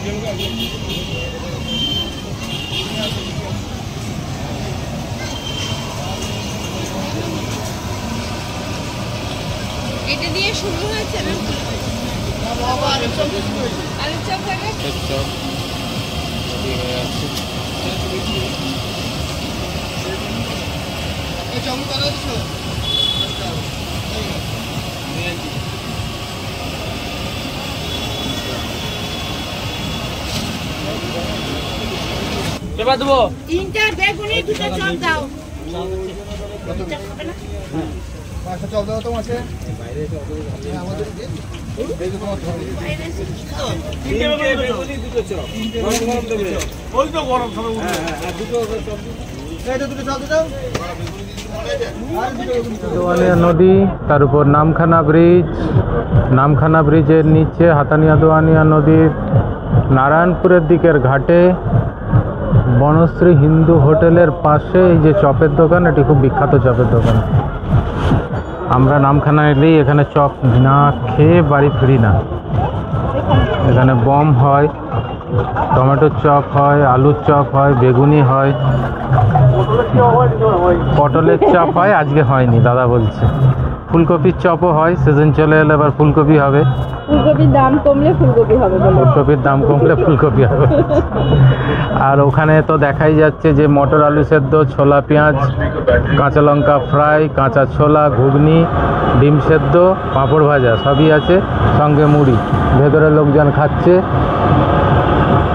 এটা দিয়ে শুরু হয়েছে না? আলুর চপ থাকে? চপ রেডি হয়ে আছে। এবার দেবো 3টা বেগুনি 2টা চপ দাও। পাঁচটা চপ দাও তোমার আছে বাইরে আমাদের দোয়ানিয়া নদী, তার উপর নামখানা ব্রিজ, নামখানা ব্রিজের নিচে হাতানিয়া দোয়ানিয়া নদীর নারায়ণপুরের দিকের ঘাটে বনশ্রী হিন্দু হোটেলের পাশে এই যে চপের দোকান, এটি খুব বিখ্যাত চপের দোকান। আমরা নামখানা এলেই এখানে চপ না খেয়ে বাড়ি ফিরি না। এখানে বম হয়, টমেটোর চপ হয়, আলুর চপ হয়, বেগুনি হয়, পটলের চপ হয়, আজকে হয়নি দাদা বলছে। ফুলকপির চপও হয়, সিজন চলে এলে এবার ফুলকপি হবে। ফুলকপির দাম কমলে ফুলকপি হবে। ফুলকপির দাম কমলে ফুলকপি হবে। আর ওখানে তো দেখাই যাচ্ছে যে মটর আলু সেদ্ধ, ছোলা পেঁয়াজ, কাঁচা লঙ্কা ফ্রাই, কাঁচা ছোলা, ঘুগনি, ডিম সেদ্ধ, পাঁপড় ভাজা সবই আছে, সঙ্গে মুড়ি। ভেতরে লোকজন খাচ্ছে,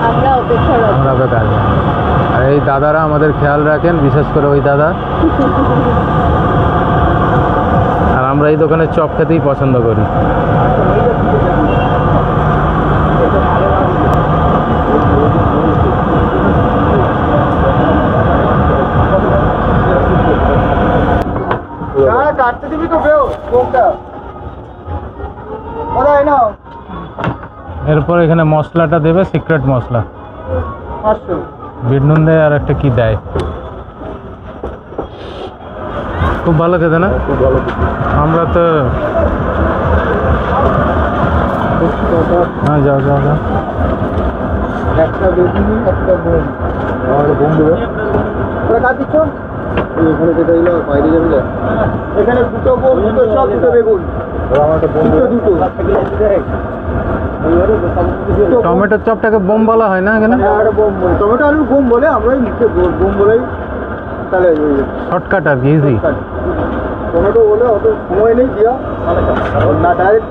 আমরা অপেক্ষা আর এই দাদারা আমাদের খেয়াল রাখেন, বিশেষ করে ওই দাদা। আর আমরা এই দোকানের চপ খেতেই পছন্দ করি। কাটতে দিবি তো বেও কোনটা ওরাই না। এরপর এখানে মশলাটা দেবে, সিক্রেট মশলা 500 বিট নুন দেয় আর একটা কি দেয়, খুব ভালো খেতে না? খুব ভালো। আমরা তো হ্যাঁ যাও যাও যাও। একটা বেগুনি একটা বোম আর বোম দেবে। ওরা কাট দিচ্ছ এখানে যেটা এলো বাইরে যাবে না। এখানে দুটো বোম, দুটো চপ, দুটো বেগুন। আমার একটা বোম দুটো। টমেটোর চপটাকে বোম বলা হয় না এখানে? আর বোম বলে, টমেটো আলুর বোম বলে, আমরাই মুখে বোম বলেই তাহলে শর্টকাট আর কি, ইজি। টমেটো বলে অত সময় নেই দিয়া না, ডাইরেক্ট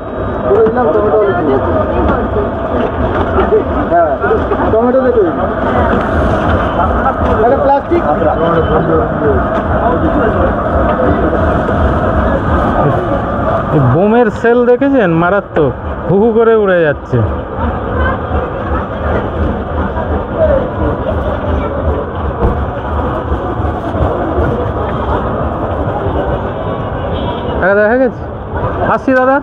বলে দিলাম টমেটো আলু দিয়ে। হ্যাঁ টমেটো দিয়ে তৈরি একটা প্লাস্টিক। বোমের সেল দেখেছেন? মারাত্মক, হু হু করে উড়ে যাচ্ছে। দেখা গেছে। আসছি দাদা।